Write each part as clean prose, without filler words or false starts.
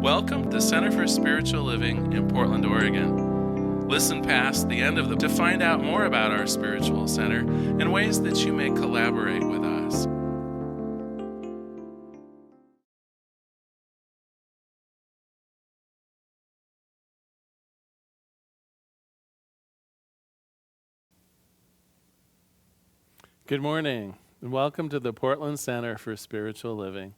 Welcome to Center for Spiritual Living in Portland, Oregon. Listen past the end of to find out more about our spiritual center and ways that you may collaborate with us. Good morning, and welcome to the Portland Center for Spiritual Living.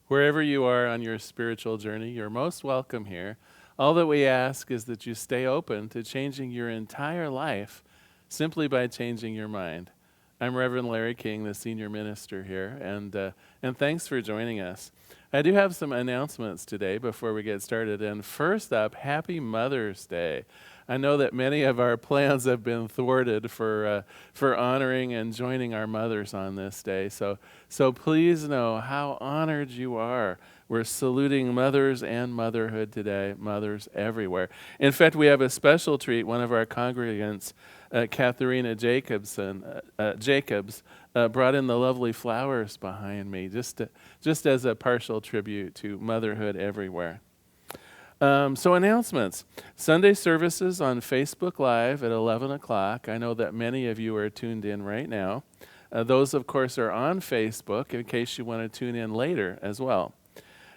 Wherever you are on your spiritual journey, you're most welcome here. All that we ask is that you stay open to changing your entire life simply by changing your mind. I'm Reverend Larry King, the senior minister here, and thanks for joining us. I do have some announcements today before we get started. And first up, Happy Mother's Day. I know that many of our plans have been thwarted for honoring and joining our mothers on this day. So please know how honored you are. We're saluting mothers and motherhood today, mothers everywhere. In fact, we have a special treat. One of our congregants, Katharina Jacobs, brought in the lovely flowers behind me, just as a partial tribute to motherhood everywhere. So announcements. Sunday services on Facebook Live at 11 o'clock. I know that many of you are tuned in right now. Those, of course, are on Facebook in case you want to tune in later as well.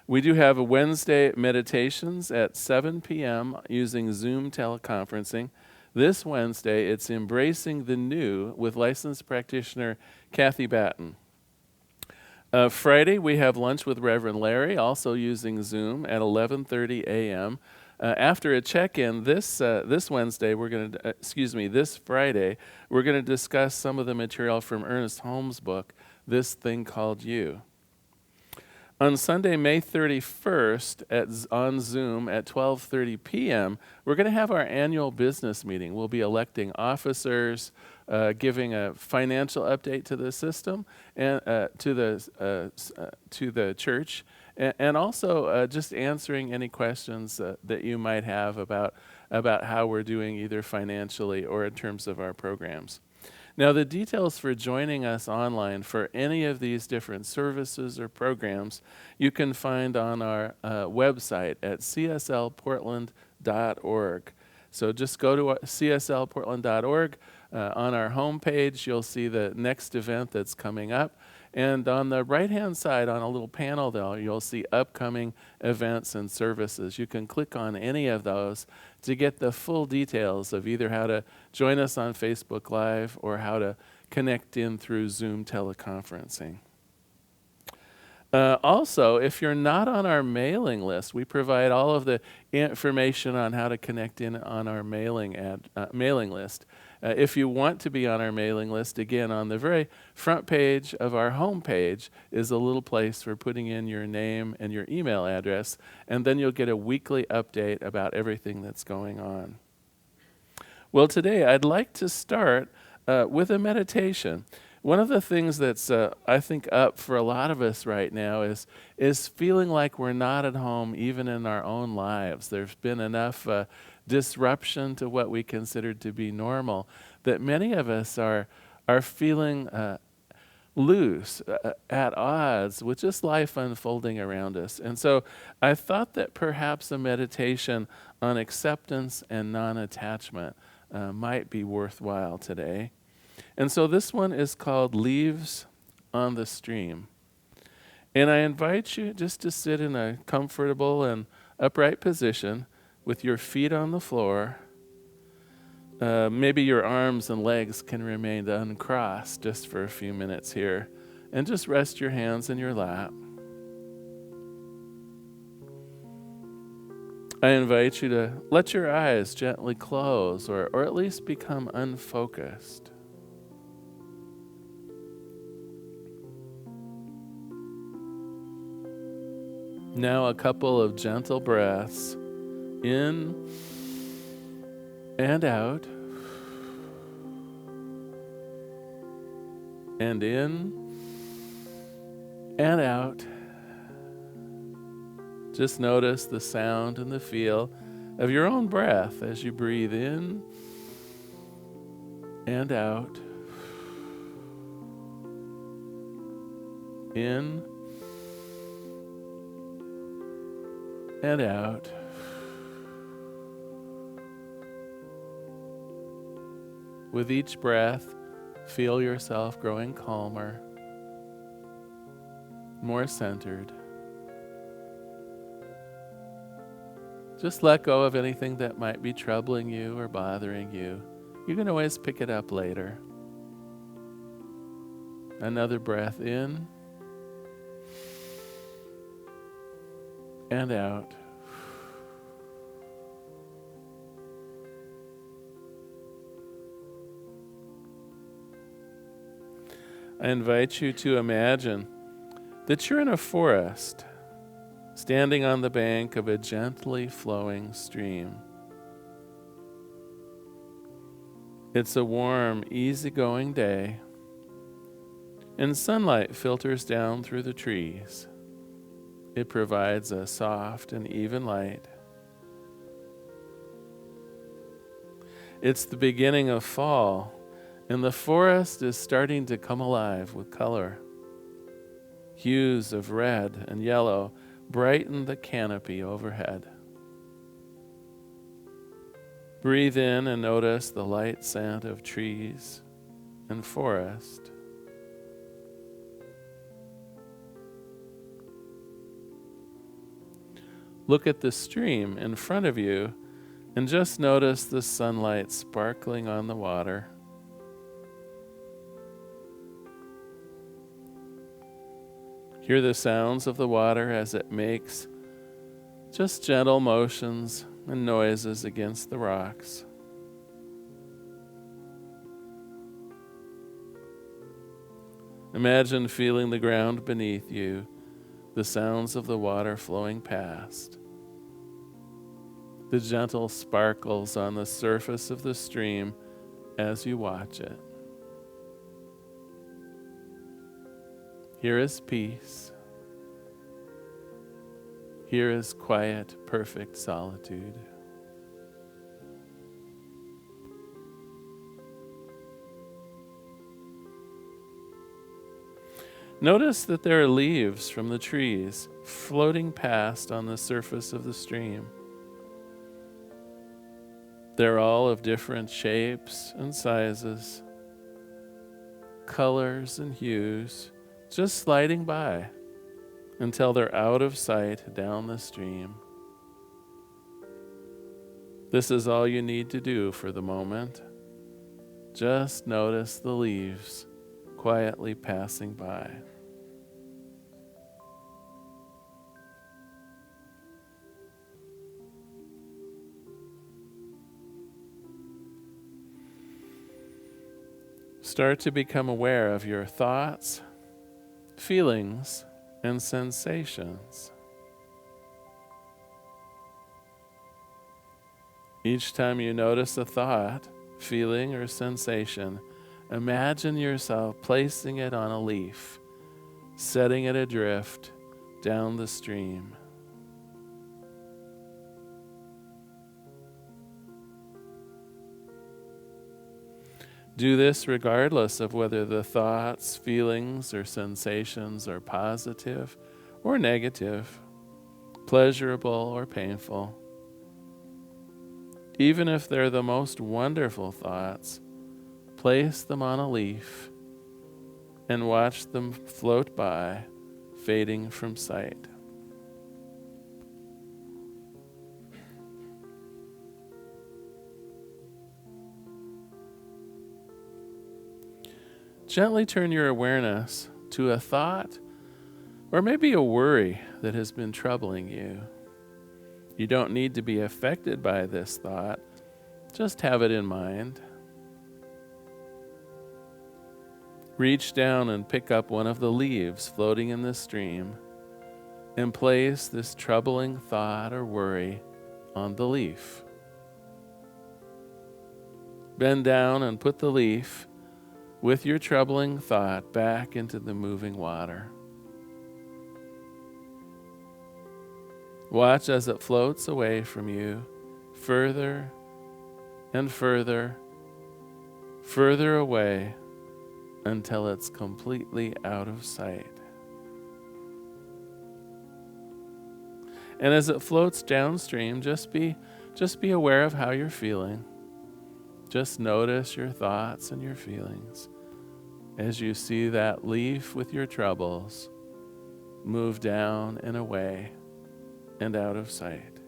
We do have a Wednesday meditations at 7 p.m. using Zoom teleconferencing. This Wednesday, it's Embracing the New with licensed practitioner Kathy Batten. Friday, we have lunch with Reverend Larry, also using Zoom at 11:30 a.m. After a check-in this Friday, we're going to discuss some of the material from Ernest Holmes' book, This Thing Called You. On Sunday, May 31st, on Zoom at 12:30 p.m., we're going to have our annual business meeting. We'll be electing officers, giving a financial update to the system and to the church, and also just answering any questions that you might have about how we're doing either financially or in terms of our programs. Now, the details for joining us online for any of these different services or programs you can find on our website at cslportland.org. So just go to cslportland.org. On our homepage, you'll see the next event that's coming up. And on the right-hand side, on a little panel there, you'll see upcoming events and services. You can click on any of those to get the full details of either how to join us on Facebook Live or how to connect in through Zoom teleconferencing. Also, if you're not on our mailing list, we provide all of the information on how to connect in on our mailing list. If you want to be on our mailing list, again, on the very front page of our homepage is a little place for putting in your name and your email address, and then you'll get a weekly update about everything that's going on. Well, today I'd like to start with a meditation. One of the things that's, I think, up for a lot of us right now is feeling like we're not at home even in our own lives. There's been enough disruption to what we considered to be normal that many of us are feeling loose, at odds with just life unfolding around us. And so I thought that perhaps a meditation on acceptance and non-attachment might be worthwhile today. And so this one is called Leaves on the Stream. And I invite you just to sit in a comfortable and upright position with your feet on the floor. Maybe your arms and legs can remain uncrossed just for a few minutes here. And just rest your hands in your lap. I invite you to let your eyes gently close or at least become unfocused. Now a couple of gentle breaths in and out, and in and out. Just notice the sound and the feel of your own breath as you breathe in and out, in and out. With each breath, feel yourself growing calmer, more centered. Just let go of anything that might be troubling you or bothering you. You can always pick it up later. Another breath in and out. I invite you to imagine that you're in a forest, standing on the bank of a gently flowing stream. It's a warm, easygoing day, and sunlight filters down through the trees. It provides a soft and even light. It's the beginning of fall, and the forest is starting to come alive with color. Hues of red and yellow brighten the canopy overhead. Breathe in and notice the light scent of trees and forest. Look at the stream in front of you and just notice the sunlight sparkling on the water. Hear the sounds of the water as it makes just gentle motions and noises against the rocks. Imagine feeling the ground beneath you, the sounds of the water flowing past, the gentle sparkles on the surface of the stream as you watch it. Here is peace. Here is quiet, perfect solitude. Notice that there are leaves from the trees floating past on the surface of the stream. They're all of different shapes and sizes, colors and hues, just sliding by until they're out of sight down the stream. This is all you need to do for the moment. Just notice the leaves quietly passing by. Start to become aware of your thoughts, feelings, and sensations. Each time you notice a thought, feeling, or sensation, imagine yourself placing it on a leaf, setting it adrift down the stream. Do this regardless of whether the thoughts, feelings, or sensations are positive or negative, pleasurable or painful. Even if they're the most wonderful thoughts, place them on a leaf and watch them float by, fading from sight. Gently turn your awareness to a thought or maybe a worry that has been troubling you. You don't need to be affected by this thought. Just have it in mind. Reach down and pick up one of the leaves floating in the stream and place this troubling thought or worry on the leaf. Bend down and put the leaf with your troubling thought back into the moving water. Watch as it floats away from you, further and further, further away until it's completely out of sight. And as it floats downstream, just be aware of how you're feeling. Just notice your thoughts and your feelings as you see that leaf with your troubles move down and away and out of sight.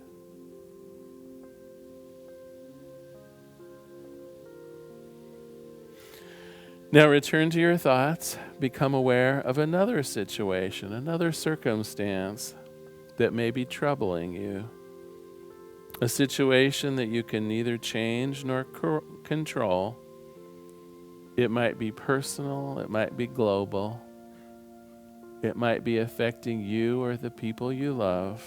Now return to your thoughts. Become aware of another situation, another circumstance that may be troubling you. A situation that you can neither change nor control. It might be personal, it might be global. It might be affecting you or the people you love.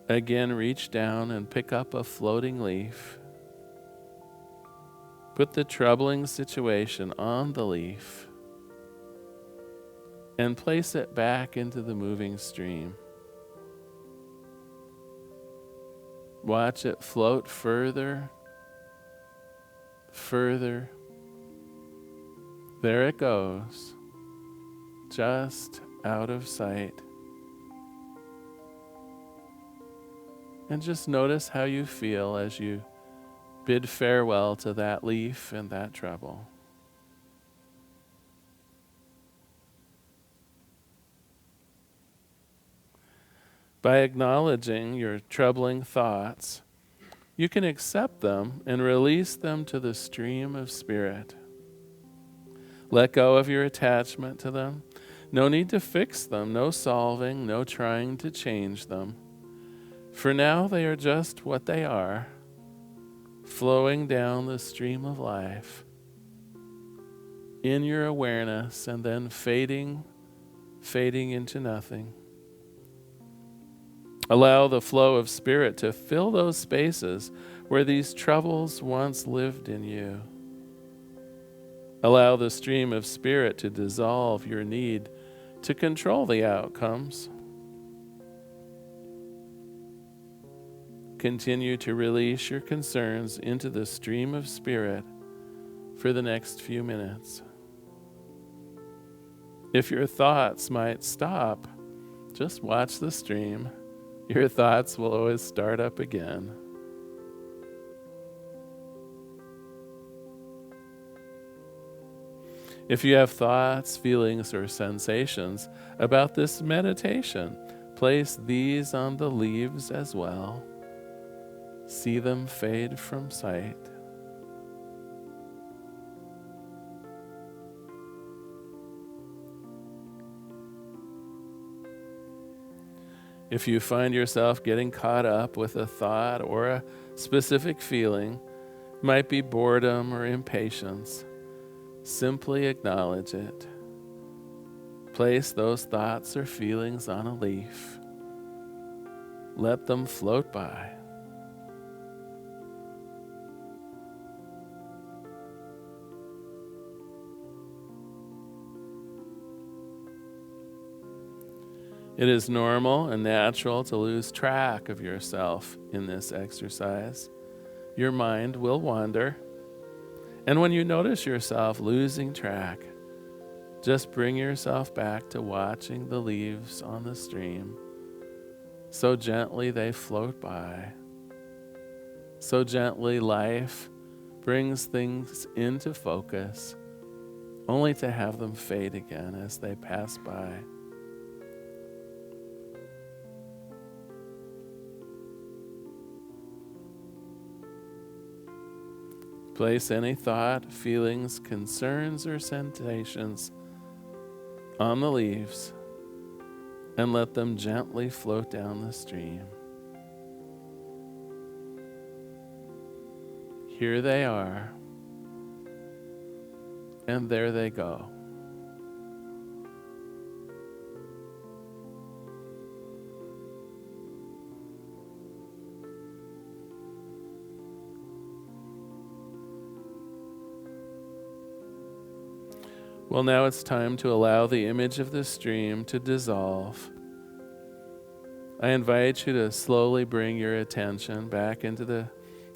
Again, reach down and pick up a floating leaf. Put the troubling situation on the leaf and place it back into the moving stream. Watch it float further, further. There it goes, just out of sight. And just notice how you feel as you bid farewell to that leaf and that trouble. By acknowledging your troubling thoughts, you can accept them and release them to the stream of spirit. Let go of your attachment to them. No need to fix them, no solving, no trying to change them. For now they are just what they are, flowing down the stream of life in your awareness and then fading into nothing. Allow the flow of spirit to fill those spaces where these troubles once lived in you. Allow the stream of spirit to dissolve your need to control the outcomes. Continue to release your concerns into the stream of spirit for the next few minutes. If your thoughts might stop, just watch the stream. Your thoughts will always start up again. If you have thoughts, feelings, or sensations about this meditation, place these on the leaves as well. See them fade from sight. If you find yourself getting caught up with a thought or a specific feeling, might be boredom or impatience, simply acknowledge it. Place those thoughts or feelings on a leaf. Let them float by. It is normal and natural to lose track of yourself in this exercise. Your mind will wander. And when you notice yourself losing track, just bring yourself back to watching the leaves on the stream. So gently they float by. So gently life brings things into focus, only to have them fade again as they pass by. Place any thought, feelings, concerns, or sensations on the leaves and let them gently float down the stream. Here they are, and there they go. Well, now it's time to allow the image of the stream to dissolve. I invite you to slowly bring your attention back into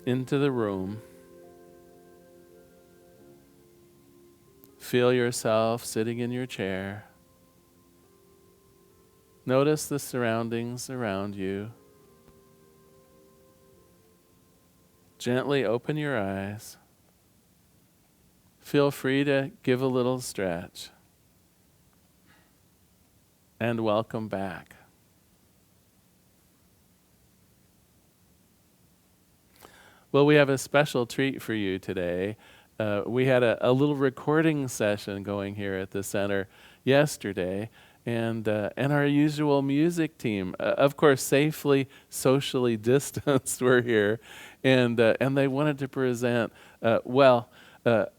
the room. Feel yourself sitting in your chair. Notice the surroundings around you. Gently open your eyes. Feel free to give a little stretch. And welcome back. Well, we have a special treat for you today. We had a little recording session going here at the center yesterday, and our usual music team, of course, safely socially distanced, were here, and they wanted to present,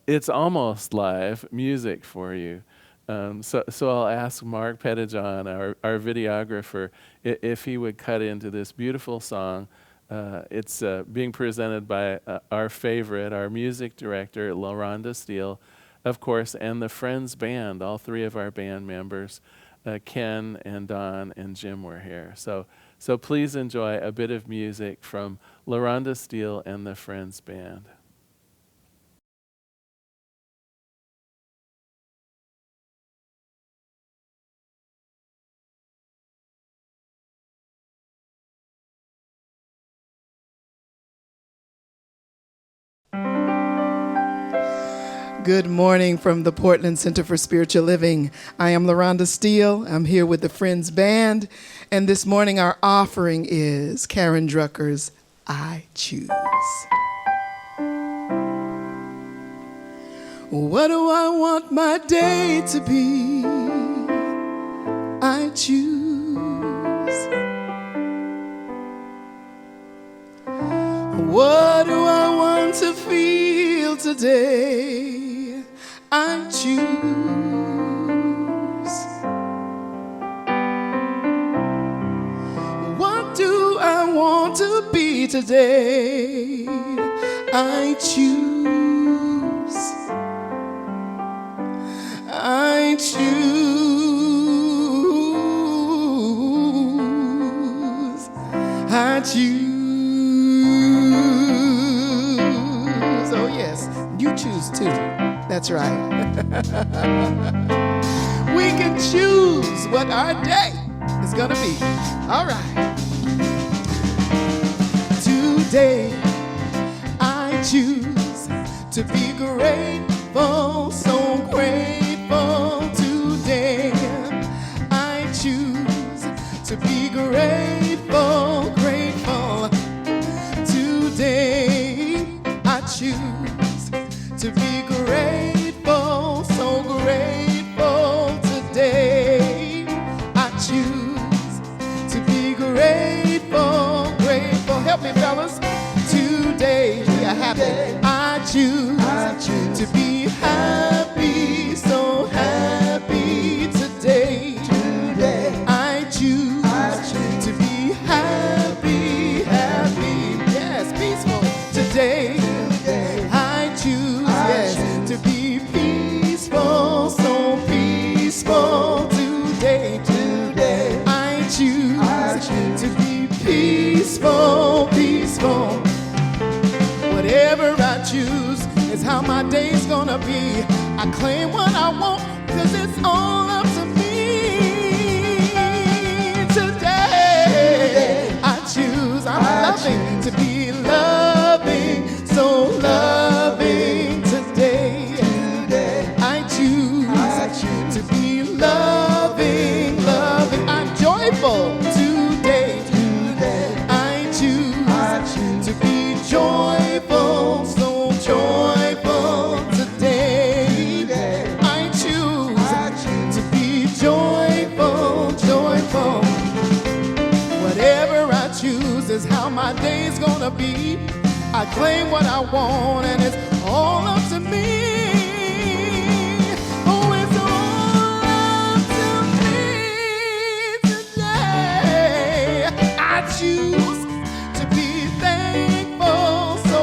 it's almost live music for you. So I'll ask Mark Pettijohn, our videographer, if he would cut into this beautiful song. It's being presented by our favorite, our music director, LaRonda Steele, of course, and the Friends Band. All three of our band members, Ken and Don and Jim, were here. So please enjoy a bit of music from LaRonda Steele and the Friends Band. Good morning from the Portland Center for Spiritual Living. I am LaRonda Steele. I'm here with the Friends Band. And this morning our offering is Karen Drucker's I Choose. What do I want my day to be? I choose. What do I want to feel today? I choose. What do I want to be today? I choose. I choose. I choose. Oh yes, you choose too. That's right. We can choose what our day is gonna be. All right. Today, I choose to be grateful, so grateful. Today, I choose to be grateful, grateful. Today, I choose to be grateful, so grateful. Today, I choose to be grateful, grateful. Help me, fellas. Today, we are happy. I choose to be happy, so happy. Today, I choose to be happy, happy. Yes, peaceful. Today, I choose, yes, to be peaceful, so peaceful. Today, I choose to be peaceful, peaceful. Whatever I choose is how my day's gonna be. I claim what I want, 'cause it's all up to me. Today, I choose, I'm loving to be loving, so loving. Today, I choose to be loving, loving. I'm joyful today. I choose to be joyful, so joyful. Today, I choose to be joyful, joyful. Whatever I choose is how my day's gonna be. I claim what I want, and it's all up to me. Oh, it's all up to me today. I choose to be thankful, so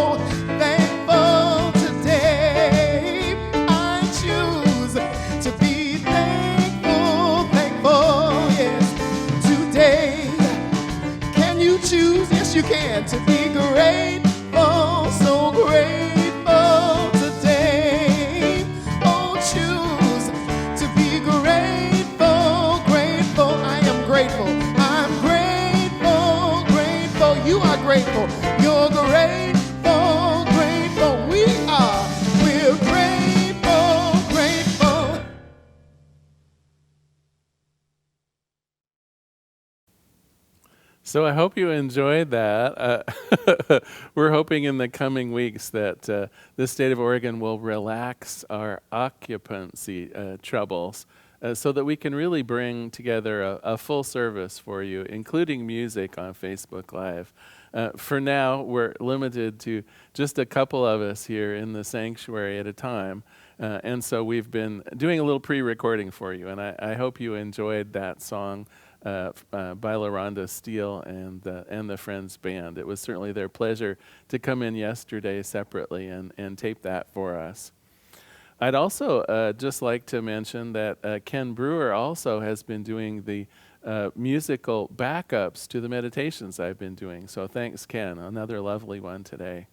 thankful. Today, I choose to be thankful, thankful. Yes, today. Can you choose? Yes, you can. To be grateful, so grateful. Today, oh, choose to be grateful, grateful. I am grateful. grateful. You're grateful, grateful. We're grateful, grateful. So I hope you enjoyed that. We're hoping in the coming weeks that the state of Oregon will relax our occupancy troubles so that we can really bring together a full service for you, including music on Facebook Live. For now, we're limited to just a couple of us here in the sanctuary at a time. And so we've been doing a little pre-recording for you, and I hope you enjoyed that song by LaRonda Steele and the Friends Band. It was certainly their pleasure to come in yesterday separately and tape that for us. I'd also just like to mention that Ken Brewer also has been doing the musical backups to the meditations I've been doing. So thanks, Ken. Another lovely one today.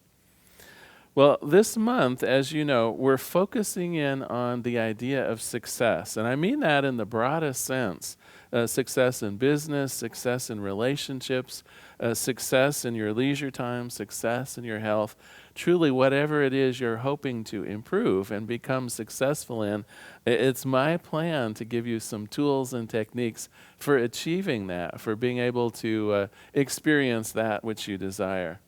Well, this month, as you know, we're focusing in on the idea of success. And I mean that in the broadest sense. Success in business, success in relationships, success in your leisure time, success in your health. Truly, whatever it is you're hoping to improve and become successful in, it's my plan to give you some tools and techniques for achieving that, for being able to experience that which you desire.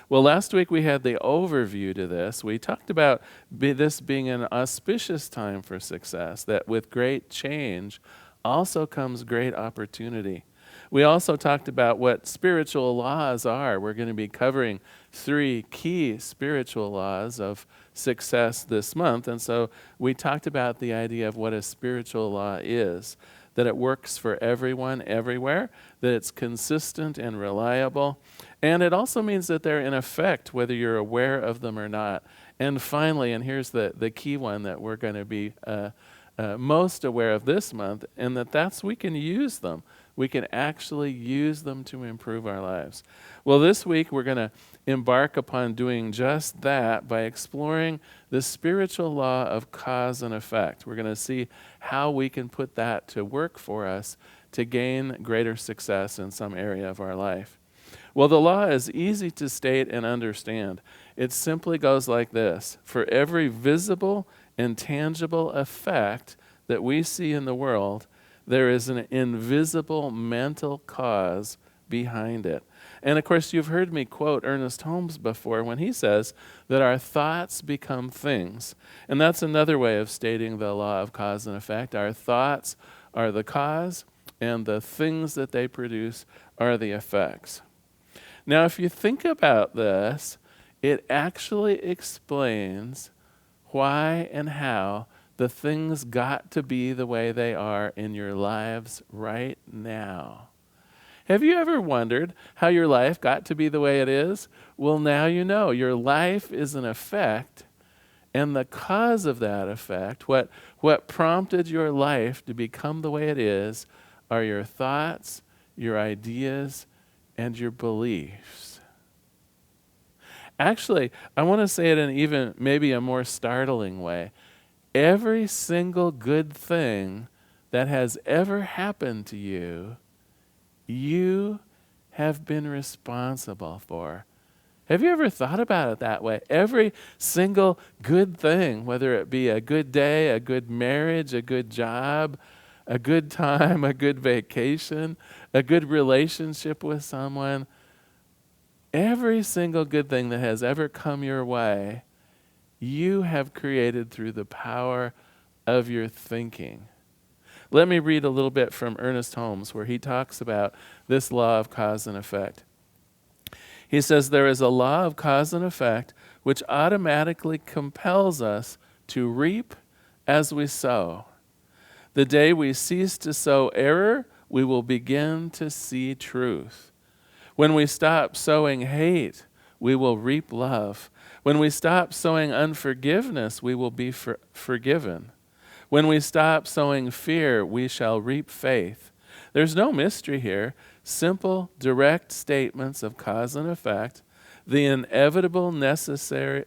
Well, last week we had the overview to this. We talked about this being an auspicious time for success, that with great change also comes great opportunity. We also talked about what spiritual laws are. We're going to be covering 3 key spiritual laws of success this month. And so we talked about the idea of what a spiritual law is, that it works for everyone, everywhere, that it's consistent and reliable. And it also means that they're in effect, whether you're aware of them or not. And finally, and here's the key one that we're going to be most aware of this month, and that's we can use them. We can actually use them to improve our lives. Well, this week we're going to embark upon doing just that by exploring the spiritual law of cause and effect. We're going to see how we can put that to work for us to gain greater success in some area of our life. Well, the law is easy to state and understand. It simply goes like this. For every visible and tangible effect that we see in the world, there is an invisible mental cause behind it. And of course, you've heard me quote Ernest Holmes before when he says that our thoughts become things. And that's another way of stating the law of cause and effect. Our thoughts are the cause, and the things that they produce are the effects. Now, if you think about this, it actually explains why and how the things got to be the way they are in your lives right now. Have you ever wondered how your life got to be the way it is? Well, now you know. Your life is an effect, and the cause of that effect, what prompted your life to become the way it is, are your thoughts, your ideas, and your beliefs. Actually, I want to say it in even maybe a more startling way. Every single good thing that has ever happened to you, you have been responsible for. Have you ever thought about it that way? Every single good thing, whether it be a good day, a good marriage, a good job, a good time, a good vacation, a good relationship with someone, every single good thing that has ever come your way, you have created through the power of your thinking. Let me read a little bit from Ernest Holmes where he talks about this law of cause and effect. He says, there is a law of cause and effect which automatically compels us to reap as we sow. The day we cease to sow error, we will begin to see truth. When we stop sowing hate, we will reap love. When we stop sowing unforgiveness, we will be forgiven. When we stop sowing fear, we shall reap faith. There's no mystery here. Simple, direct statements of cause and effect. The inevitable necessity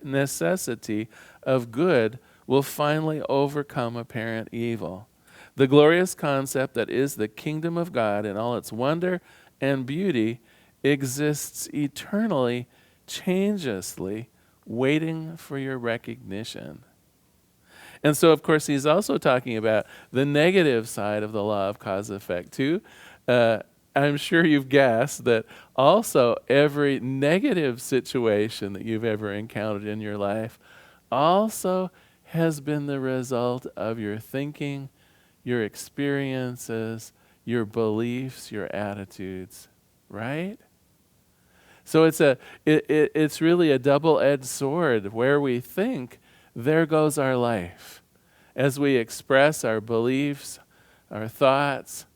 of good will finally overcome apparent evil. The glorious concept that is the kingdom of God in all its wonder and beauty exists eternally, changelessly, waiting for your recognition. And so, of course, he's also talking about the negative side of the law of cause and effect, too. I'm sure you've guessed that also every negative situation that you've ever encountered in your life also has been the result of your thinking, your experiences, your beliefs, your attitudes, right? So it's really a double-edged sword. Where we think, there goes our life. As we express our beliefs, our thoughts,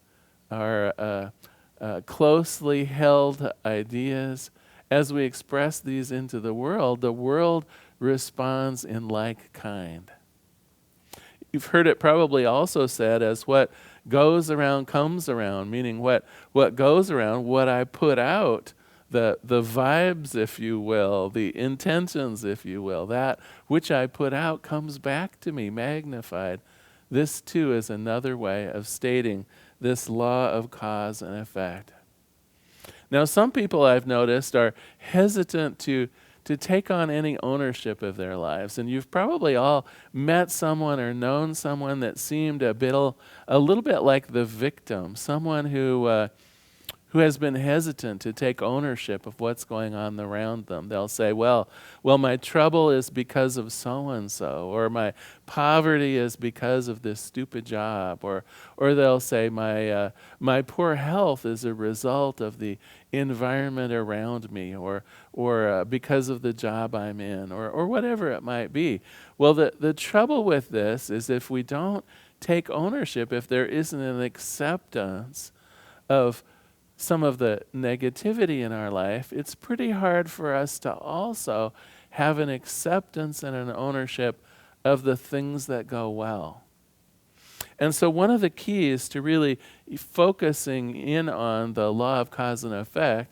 our closely held ideas, as we express these into the world responds in like kind. You've heard it probably also said as what goes around comes around, meaning what goes around, what I put out, the vibes, if you will, the intentions, if you will, that which I put out comes back to me magnified. This too is another way of stating this law of cause and effect. Now, some people I've noticed are hesitant to take on any ownership of their lives. And you've probably all met someone or known someone that seemed a little bit like the victim, someone who has been hesitant to take ownership of what's going on around them. They'll say, well, my trouble is because of so-and-so, or my poverty is because of this stupid job, or they'll say, my poor health is a result of the environment around me, or because of the job I'm in, or whatever it might be. Well, the trouble with this is if we don't take ownership, if there isn't an acceptance of some of the negativity in our life, it's pretty hard for us to also have an acceptance and an ownership of the things that go well. And so one of the keys to really focusing in on the law of cause and effect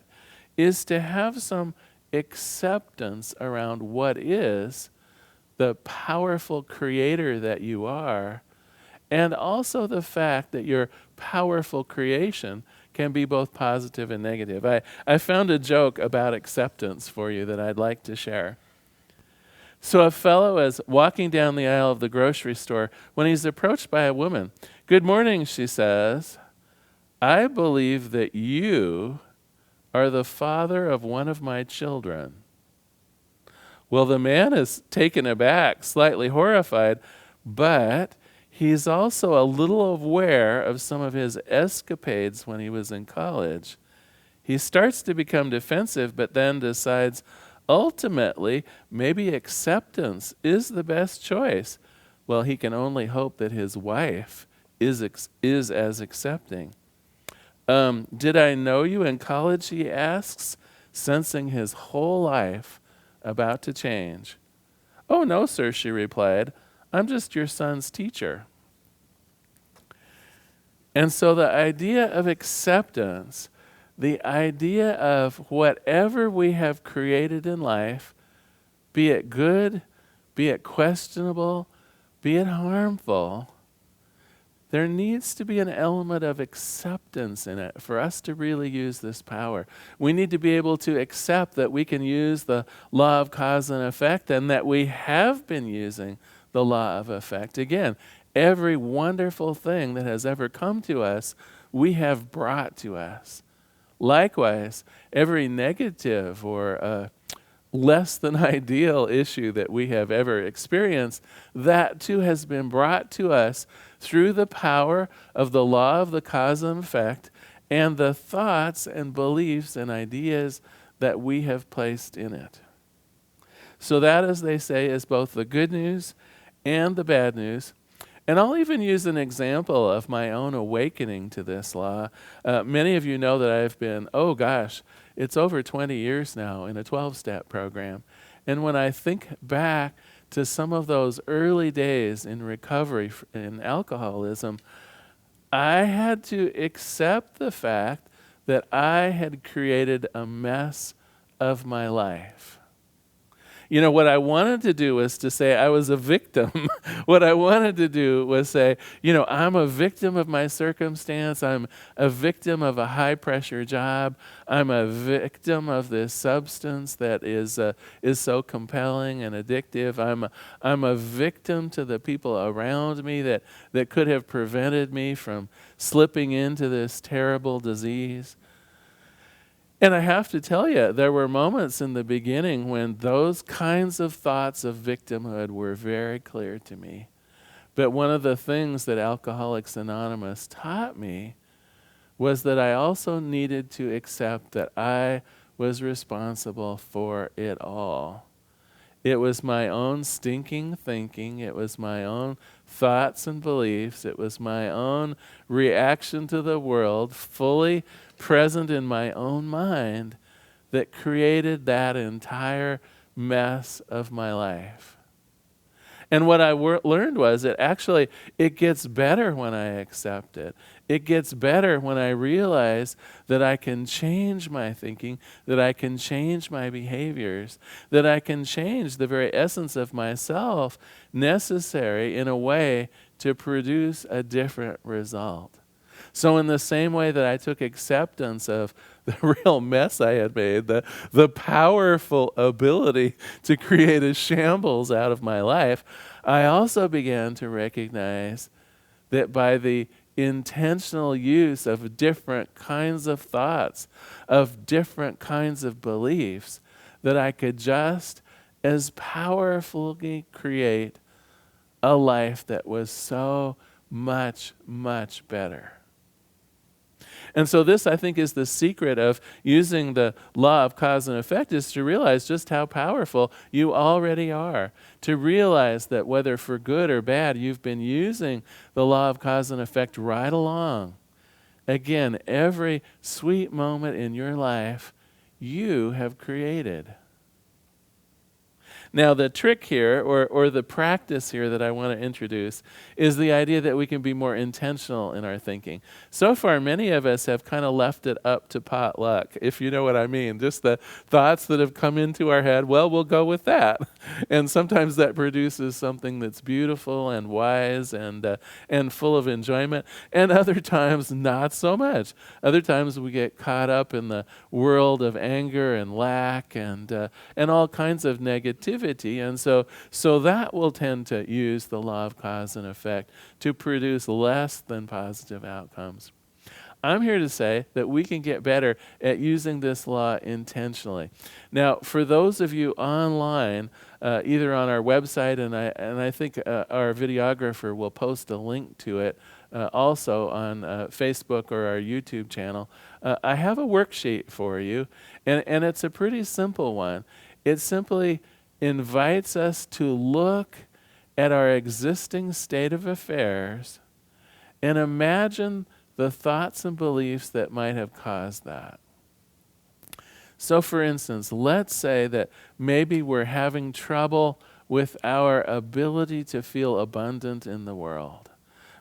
is to have some acceptance around what is the powerful creator that you are, and also the fact that your powerful creation can be both positive and negative. I found a joke about acceptance for you that I'd like to share. So a fellow is walking down the aisle of the grocery store when he's approached by a woman. "Good morning," she says. "I believe that you are the father of one of my children." Well, the man is taken aback, slightly horrified, but he's also a little aware of some of his escapades when he was in college. He starts to become defensive, but then decides ultimately maybe acceptance is the best choice. Well, he can only hope that his wife is as accepting. "Did I know you in college?" he asks, sensing his whole life about to change. "Oh, no, sir," she replied. "I'm just your son's teacher." And so the idea of acceptance, the idea of whatever we have created in life, be it good, be it questionable, be it harmful, there needs to be an element of acceptance in it for us to really use this power. We need to be able to accept that we can use the law of cause and effect, and that we have been using the law of effect. Again, every wonderful thing that has ever come to us, we have brought to us. Likewise, every negative or less than ideal issue that we have ever experienced, that too has been brought to us through the power of the law of the cause and effect and the thoughts and beliefs and ideas that we have placed in it. So that, as they say, is both the good news and the bad news. And I'll even use an example of my own awakening to this law. Many of you know that I've been, it's over 20 years now in a 12-step program. And when I think back to some of those early days in recovery in alcoholism, I had to accept the fact that I had created a mess of my life. What I wanted to do was to say I was a victim. What I wanted to do was say, I'm a victim of my circumstance. I'm a victim of a high-pressure job. I'm a victim of this substance that is so compelling and addictive. I'm a victim to the people around me that could have prevented me from slipping into this terrible disease. And I have to tell you, there were moments in the beginning when those kinds of thoughts of victimhood were very clear to me. But one of the things that Alcoholics Anonymous taught me was that I also needed to accept that I was responsible for it all. It was my own stinking thinking. It was my own thoughts and beliefs. It was my own reaction to the world, fully present in my own mind, that created that entire mess of my life. And what I learned was that actually it gets better when I accept it. It gets better when I realize that I can change my thinking, that I can change my behaviors, that I can change the very essence of myself necessary in a way to produce a different result. So in the same way that I took acceptance of the real mess I had made, the powerful ability to create a shambles out of my life, I also began to recognize that by the intentional use of different kinds of thoughts, of different kinds of beliefs, that I could just as powerfully create a life that was so much, much better. And so this, I think, is the secret of using the law of cause and effect, is to realize just how powerful you already are. To realize that whether for good or bad, you've been using the law of cause and effect right along. Again, every sweet moment in your life, you have created. Now, the trick here, or the practice here that I want to introduce, is the idea that we can be more intentional in our thinking. So far, many of us have kind of left it up to potluck, if you know what I mean. Just the thoughts that have come into our head, well, we'll go with that. And sometimes that produces something that's beautiful and wise and full of enjoyment. And other times, not so much. Other times we get caught up in the world of anger and lack and all kinds of negativity. And so that will tend to use the law of cause and effect to produce less than positive outcomes. I'm here to say that we can get better at using this law intentionally. Now, for those of you online, either on our website, and I think our videographer will post a link to it also on Facebook or our YouTube channel, I have a worksheet for you, and it's a pretty simple one. It simply invites us to look at our existing state of affairs and imagine the thoughts and beliefs that might have caused that. So for instance, let's say that maybe we're having trouble with our ability to feel abundant in the world.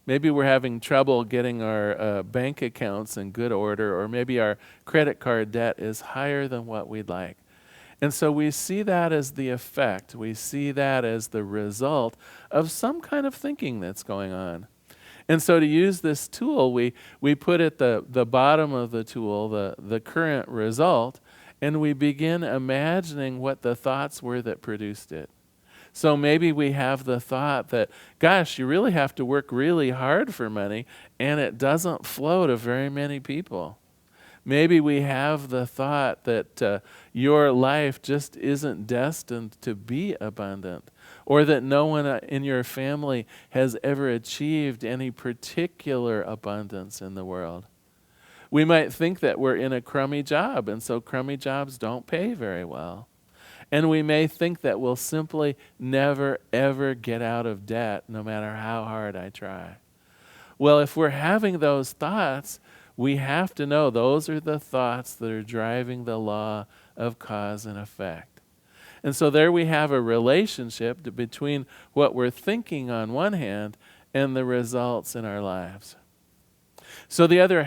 Maybe we're having trouble getting our bank accounts in good order, or maybe our credit card debt is higher than what we'd like. And so we see that as the effect. We see that as the result of some kind of thinking that's going on. And so to use this tool, we put at the bottom of the tool the current result, and we begin imagining what the thoughts were that produced it. So maybe we have the thought that, gosh, you really have to work really hard for money, and it doesn't flow to very many people. Maybe we have the thought that your life just isn't destined to be abundant, or that no one in your family has ever achieved any particular abundance in the world. We might think that we're in a crummy job, and so crummy jobs don't pay very well. And we may think that we'll simply never, ever get out of debt, no matter how hard I try. Well, if we're having those thoughts, we have to know those are the thoughts that are driving the law of cause and effect. And so there we have a relationship between what we're thinking on one hand and the results in our lives. So the other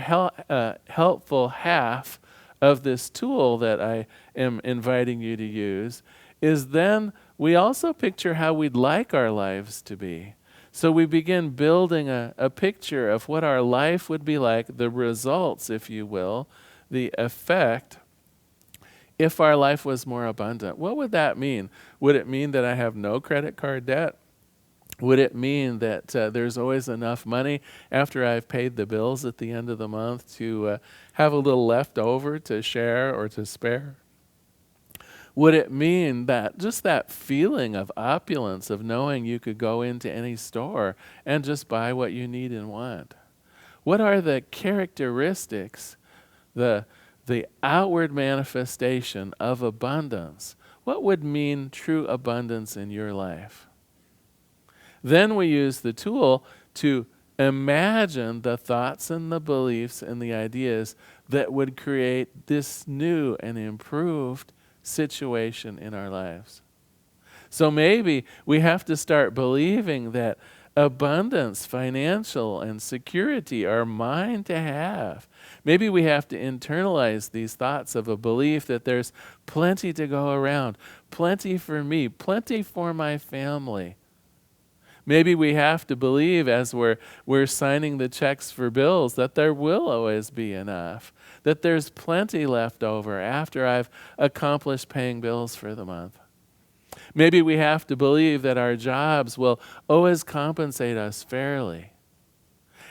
helpful half of this tool that I am inviting you to use is then we also picture how we'd like our lives to be. So we begin building a picture of what our life would be like, the results, if you will, the effect, if our life was more abundant. What would that mean? Would it mean that I have no credit card debt? Would it mean that there's always enough money after I've paid the bills at the end of the month to have a little left over to share or to spare? Would it mean that just that feeling of opulence, of knowing you could go into any store and just buy what you need and want? What are the characteristics, the outward manifestation of abundance? What would mean true abundance in your life? Then we use the tool to imagine the thoughts and the beliefs and the ideas that would create this new and improved situation in our lives. So maybe we have to start believing that abundance, financial, and security are mine to have. Maybe we have to internalize these thoughts of a belief that there's plenty to go around, plenty for me, plenty for my family. Maybe we have to believe as we're signing the checks for bills that there will always be enough, that there's plenty left over after I've accomplished paying bills for the month. Maybe we have to believe that our jobs will always compensate us fairly.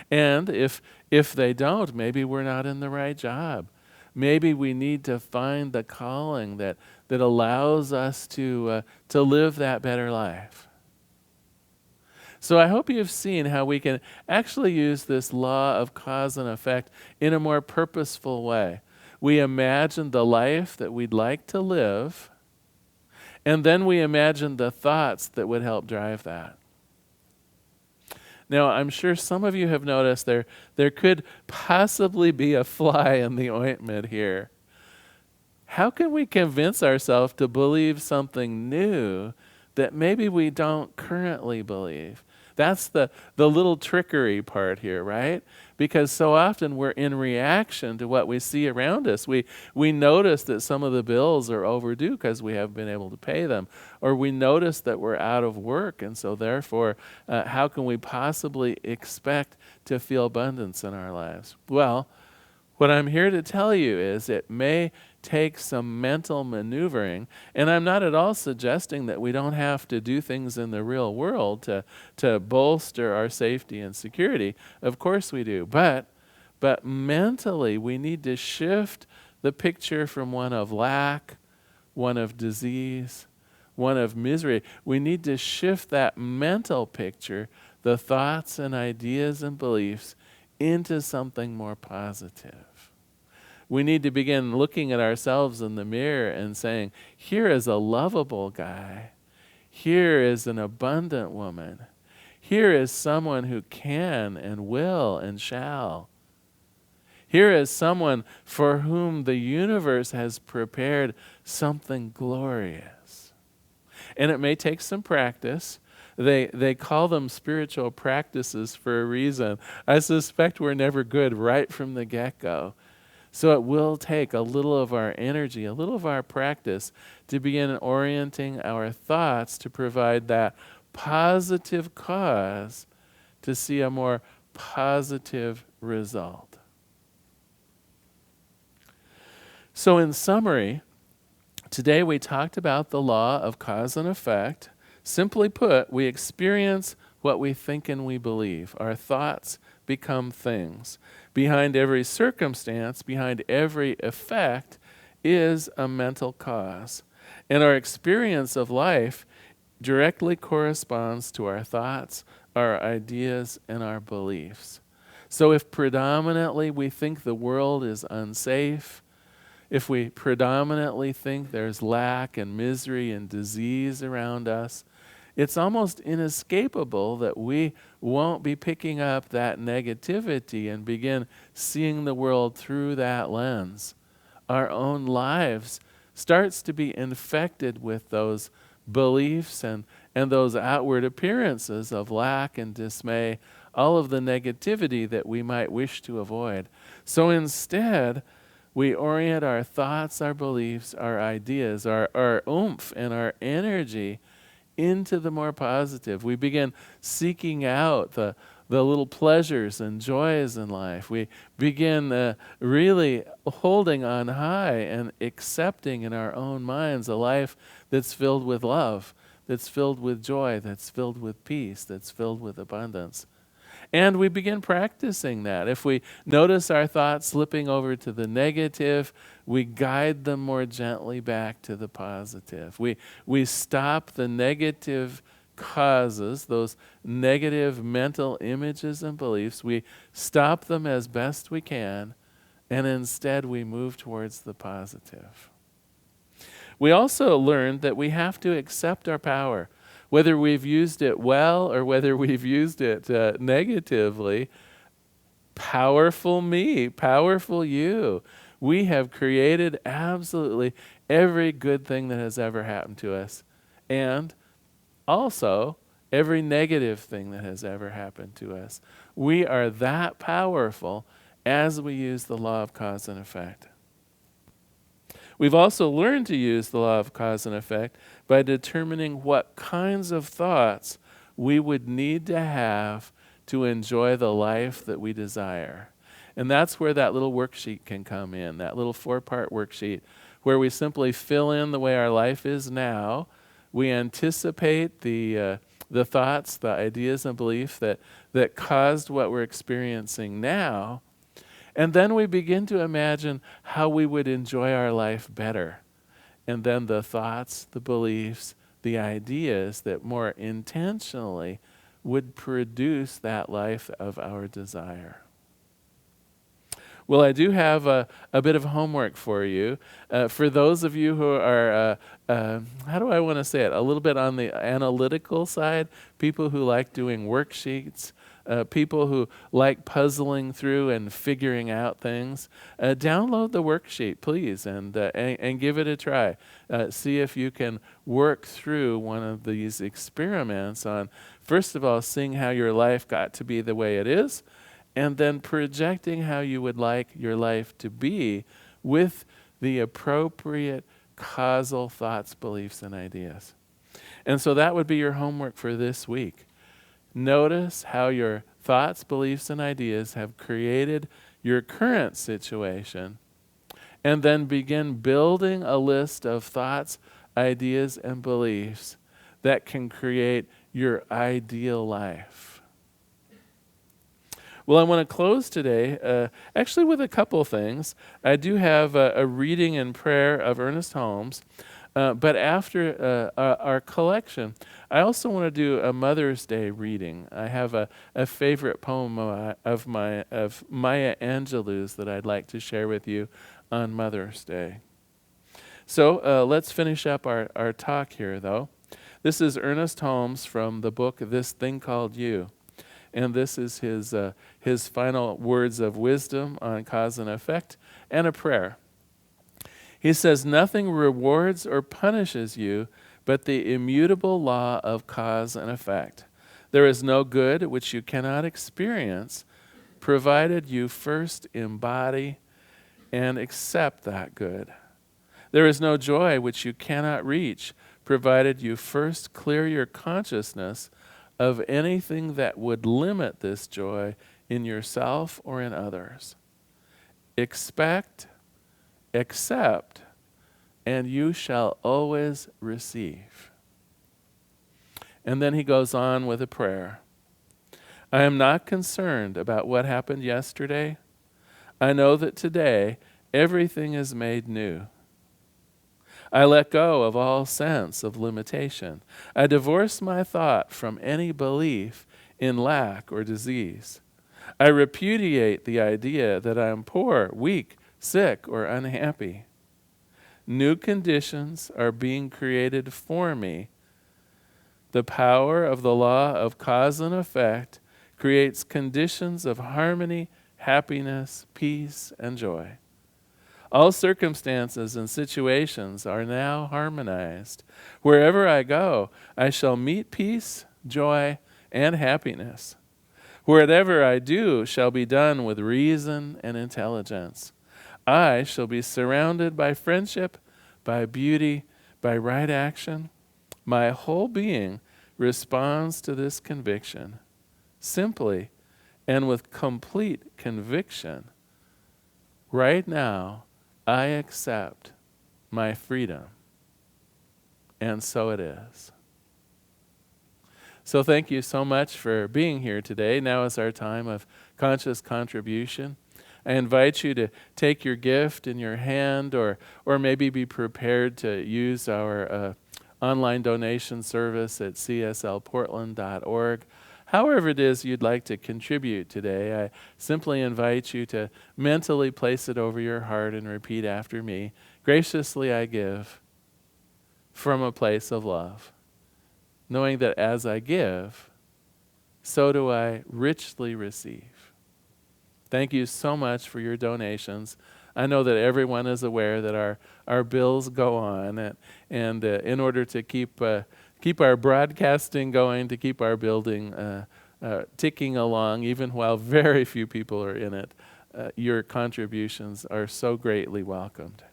And if they don't, maybe we're not in the right job. Maybe we need to find the calling that allows us to live that better life. So I hope you've seen how we can actually use this law of cause and effect in a more purposeful way. We imagine the life that we'd like to live, and then we imagine the thoughts that would help drive that. Now, I'm sure some of you have noticed there could possibly be a fly in the ointment here. How can we convince ourselves to believe something new that maybe we don't currently believe? That's the little trickery part here, right? Because so often we're in reaction to what we see around us. We notice that some of the bills are overdue because we haven't been able to pay them. Or we notice that we're out of work, and so therefore, how can we possibly expect to feel abundance in our lives? Well, what I'm here to tell you is it may take some mental maneuvering, and I'm not at all suggesting that we don't have to do things in the real world to bolster our safety and security. Of course we do, but mentally we need to shift the picture from one of lack, one of disease, one of misery. We need to shift that mental picture, the thoughts and ideas and beliefs, into something more positive. We need to begin looking at ourselves in the mirror and saying, here is a lovable guy. Here is an abundant woman. Here is someone who can and will and shall. Here is someone for whom the universe has prepared something glorious. And it may take some practice. They call them spiritual practices for a reason. I suspect we're never good right from the get-go. So it will take a little of our energy, a little of our practice to begin orienting our thoughts to provide that positive cause to see a more positive result. So in summary, today we talked about the law of cause and effect. Simply put, we experience what we think and we believe. Our thoughts become things. Behind every circumstance, behind every effect, is a mental cause. And our experience of life directly corresponds to our thoughts, our ideas, and our beliefs. So if predominantly we think the world is unsafe, if we predominantly think there's lack and misery and disease around us, it's almost inescapable that we won't be picking up that negativity and begin seeing the world through that lens. Our own lives starts to be infected with those beliefs and those outward appearances of lack and dismay, all of the negativity that we might wish to avoid. So instead, we orient our thoughts, our beliefs, our ideas, our oomph and our energy into the more positive. We begin seeking out the little pleasures and joys in life. We begin really holding on high and accepting in our own minds a life that's filled with love, that's filled with joy, that's filled with peace, that's filled with abundance. And we begin practicing that. If we notice our thoughts slipping over to the negative, we guide them more gently back to the positive. We stop the negative causes, those negative mental images and beliefs. We stop them as best we can, and instead we move towards the positive. We also learned that we have to accept our power. Whether we've used it well or whether we've used it negatively, powerful me, powerful you. We have created absolutely every good thing that has ever happened to us, and also every negative thing that has ever happened to us. We are that powerful as we use the law of cause and effect. We've also learned to use the law of cause and effect by determining what kinds of thoughts we would need to have to enjoy the life that we desire. And that's where that little worksheet can come in, that little 4-part worksheet, where we simply fill in the way our life is now. We anticipate the thoughts, the ideas and beliefs that caused what we're experiencing now. And then we begin to imagine how we would enjoy our life better. And then the thoughts, the beliefs, the ideas that more intentionally would produce that life of our desire. Well, I do have a bit of homework for you. For those of you who are, how do I want to say it, a little bit on the analytical side, people who like doing worksheets, people who like puzzling through and figuring out things, download the worksheet, please, and give it a try. See if you can work through one of these experiments on, first of all, seeing how your life got to be the way it is, and then projecting how you would like your life to be with the appropriate causal thoughts, beliefs, and ideas. And so that would be your homework for this week. Notice how your thoughts, beliefs, and ideas have created your current situation, and then begin building a list of thoughts, ideas, and beliefs that can create your ideal life. Well, I want to close today actually with a couple things. I do have a reading and prayer of Ernest Holmes, but after our collection, I also want to do a Mother's Day reading. I have a favorite poem of Maya Angelou's that I'd like to share with you on Mother's Day. So let's finish up our talk here, though. This is Ernest Holmes from the book This Thing Called You. And this is his final words of wisdom on cause and effect and a prayer. He says, "Nothing rewards or punishes you but the immutable law of cause and effect. There is no good which you cannot experience, provided you first embody and accept that good. There is no joy which you cannot reach, provided you first clear your consciousness of anything that would limit this joy in yourself or in others. Expect, accept, and you shall always receive." And then he goes on with a prayer. "I am not concerned about what happened yesterday. I know that today everything is made new. I let go of all sense of limitation. I divorce my thought from any belief in lack or disease. I repudiate the idea that I am poor, weak, sick, or unhappy. New conditions are being created for me. The power of the law of cause and effect creates conditions of harmony, happiness, peace, and joy. All circumstances and situations are now harmonized. Wherever I go, I shall meet peace, joy, and happiness. Whatever I do shall be done with reason and intelligence. I shall be surrounded by friendship, by beauty, by right action. My whole being responds to this conviction. Simply and with complete conviction, right now, I accept my freedom. And so it is. So thank you so much for being here today. Now is our time of conscious contribution. I invite you to take your gift in your hand or maybe be prepared to use our online donation service at cslportland.org. However it is you'd like to contribute today, I simply invite you to mentally place it over your heart and repeat after me. Graciously I give from a place of love, knowing that as I give, so do I richly receive. Thank you so much for your donations. I know that everyone is aware that our bills go on, and in order to keep our broadcasting going, to keep our building ticking along, even while very few people are in it, your contributions are so greatly welcomed.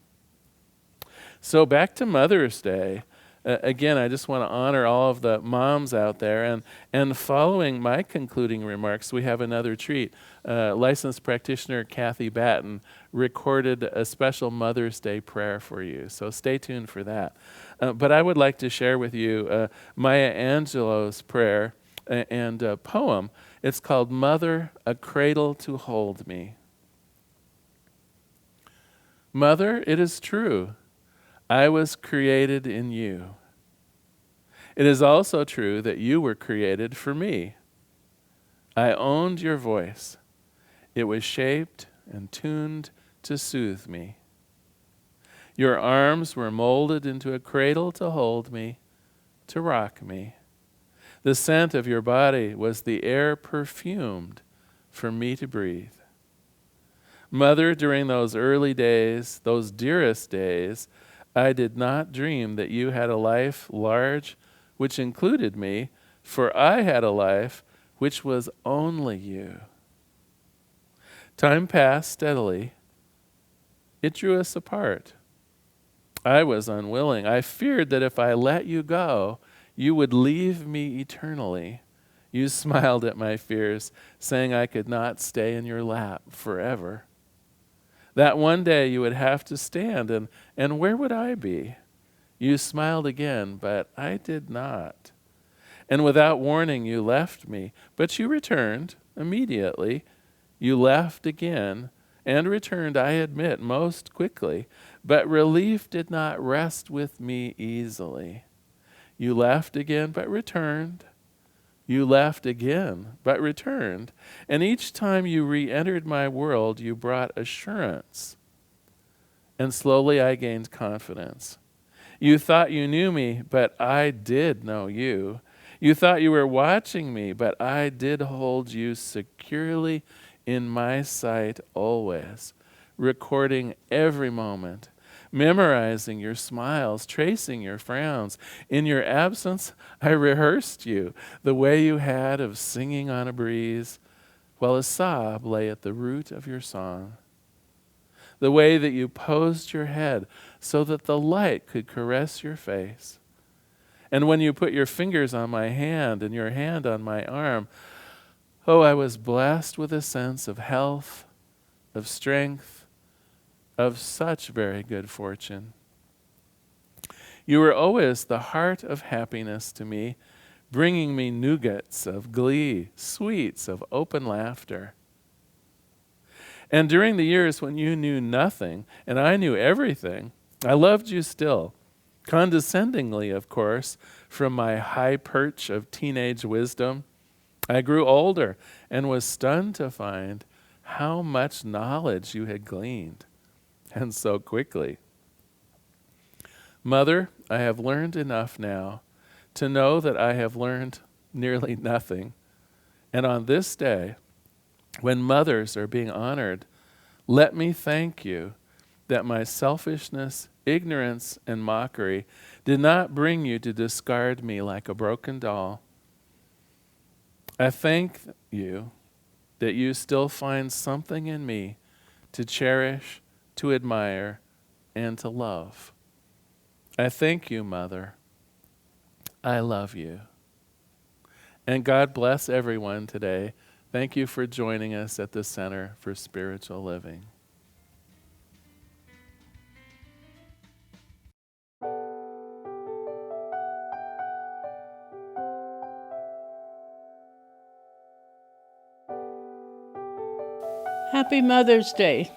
So back to Mother's Day. Again, I just want to honor all of the moms out there. And following my concluding remarks, we have another treat. Licensed practitioner Kathy Batten recorded a special Mother's Day prayer for you. So stay tuned for that. But I would like to share with you Maya Angelou's prayer and poem. It's called Mother, a Cradle to Hold Me. Mother, it is true. I was created in you. It is also true that you were created for me. I owned your voice. It was shaped and tuned to soothe me. Your arms were molded into a cradle to hold me, to rock me. The scent of your body was the air perfumed for me to breathe. Mother, during those early days, those dearest days, I did not dream that you had a life large, which included me, for I had a life which was only you. Time passed steadily. It drew us apart. I was unwilling. I feared that if I let you go, you would leave me eternally. You smiled at my fears, saying I could not stay in your lap forever. That one day you would have to stand, and where would I be? You smiled again, but I did not. And without warning you left me, but you returned immediately. You left again, and returned, I admit, most quickly, but relief did not rest with me easily. You left again, but returned. You left again, but returned. And each time you re-entered my world, you brought assurance. And slowly I gained confidence. You thought you knew me, but I did know you. You thought you were watching me, but I did hold you securely in my sight always, recording every moment, memorizing your smiles, tracing your frowns. In your absence, I rehearsed you, the way you had of singing on a breeze, while a sob lay at the root of your song. The way that you posed your head so that the light could caress your face. And when you put your fingers on my hand and your hand on my arm, oh, I was blessed with a sense of health, of strength, of such very good fortune. You were always the heart of happiness to me, bringing me nougats of glee, sweets of open laughter. And during the years when you knew nothing and I knew everything, I loved you still, condescendingly, of course, from my high perch of teenage wisdom. I grew older and was stunned to find how much knowledge you had gleaned, and so quickly. Mother, I have learned enough now to know that I have learned nearly nothing. And on this day, when mothers are being honored, let me thank you that my selfishness, ignorance, and mockery did not bring you to discard me like a broken doll. I thank you that you still find something in me to cherish, to admire, and to love. I thank you, Mother. I love you. And God bless everyone today. Thank you for joining us at the Center for Spiritual Living. Happy Mother's Day,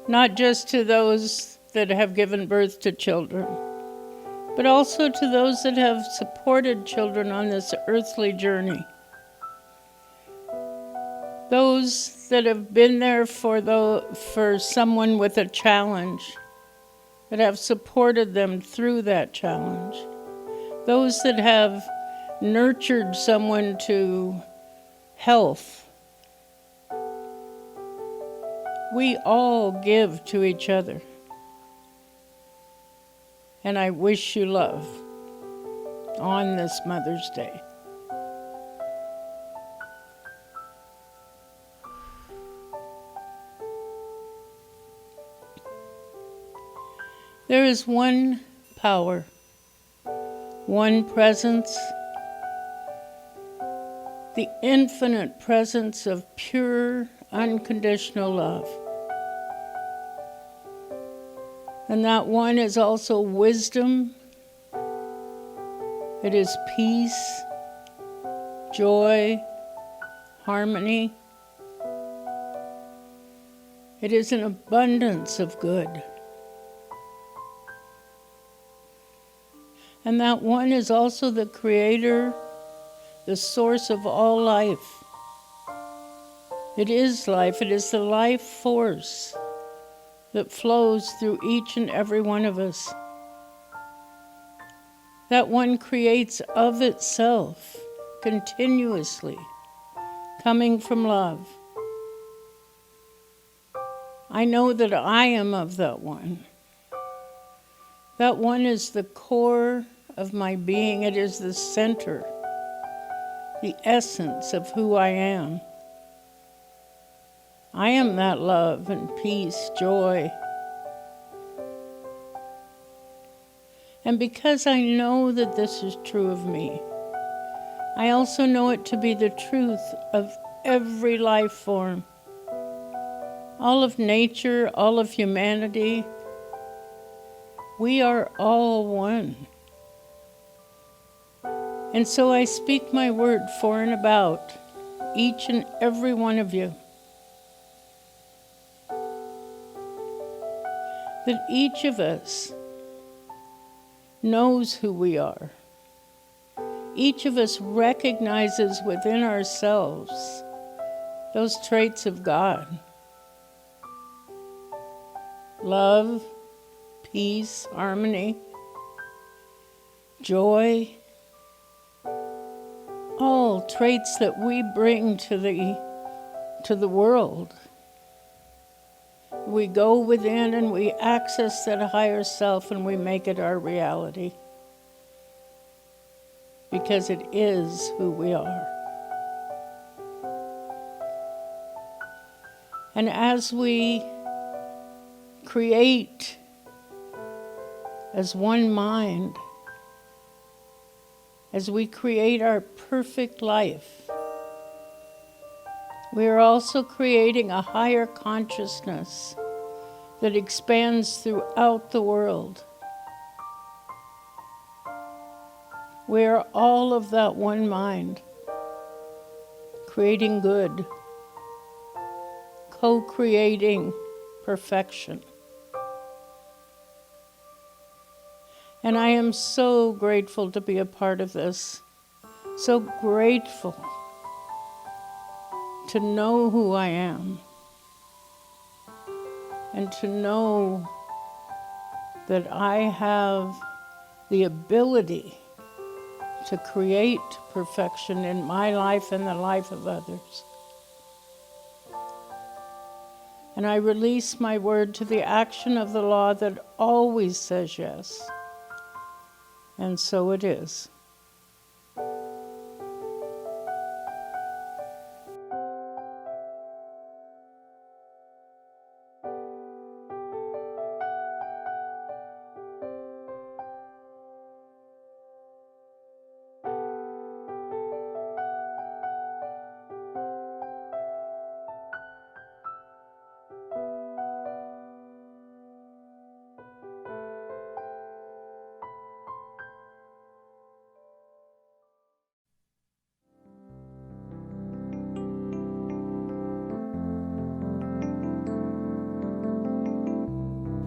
not just to those that have given birth to children, but also to those that have supported children on this earthly journey. Those that have been there for someone with a challenge, that have supported them through that challenge. Those that have nurtured someone to health. We all give to each other. And I wish you love on this Mother's Day. There is one power, one presence, the infinite presence of pure, unconditional love. And that one is also wisdom. It is peace, joy, harmony. It is an abundance of good. And that one is also the creator, the source of all life. It is life. It is the life force that flows through each and every one of us. That one creates of itself continuously, coming from love. I know that I am of that one. That one is the core of my being. It is the center, the essence of who I am. I am that love and peace, joy. And because I know that this is true of me, I also know it to be the truth of every life form. All of nature, all of humanity. We are all one. And so I speak my word for and about each and every one of you. That each of us knows who we are. Each of us recognizes within ourselves those traits of God. Love, peace, harmony, joy, all traits that we bring to the world. We go within and we access that higher self and we make it our reality. Because it is who we are. And as we create as one mind, as we create our perfect life, we are also creating a higher consciousness that expands throughout the world. We are all of that one mind, creating good, co-creating perfection. And I am so grateful to be a part of this, so grateful to know who I am and to know that I have the ability to create perfection in my life and the life of others. And I release my word to the action of the law that always says yes. And so it is.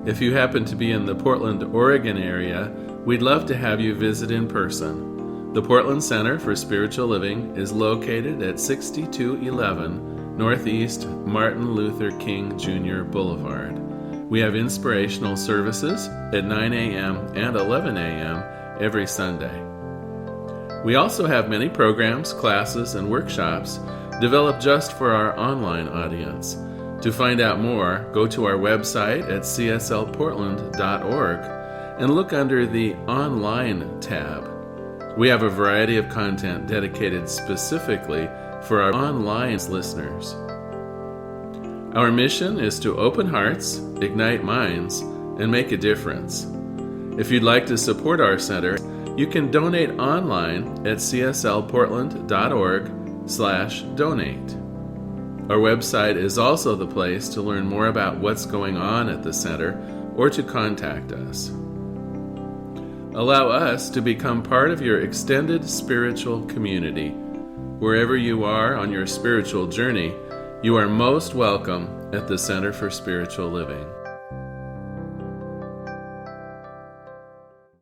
If you happen to be in the Portland, Oregon area, we'd love to have you visit in person. The Portland Center for Spiritual Living is located at 6211 Northeast Martin Luther King Jr. Boulevard. We have inspirational services at 9 a.m. and 11 a.m. every Sunday. We also have many programs, classes, and workshops developed just for our online audience. To find out more, go to our website at cslportland.org and look under the Online tab. We have a variety of content dedicated specifically for our online listeners. Our mission is to open hearts, ignite minds, and make a difference. If you'd like to support our center, you can donate online at cslportland.org/donate. Our website is also the place to learn more about what's going on at the center or to contact us. Allow us to become part of your extended spiritual community. Wherever you are on your spiritual journey, you are most welcome at the Center for Spiritual Living.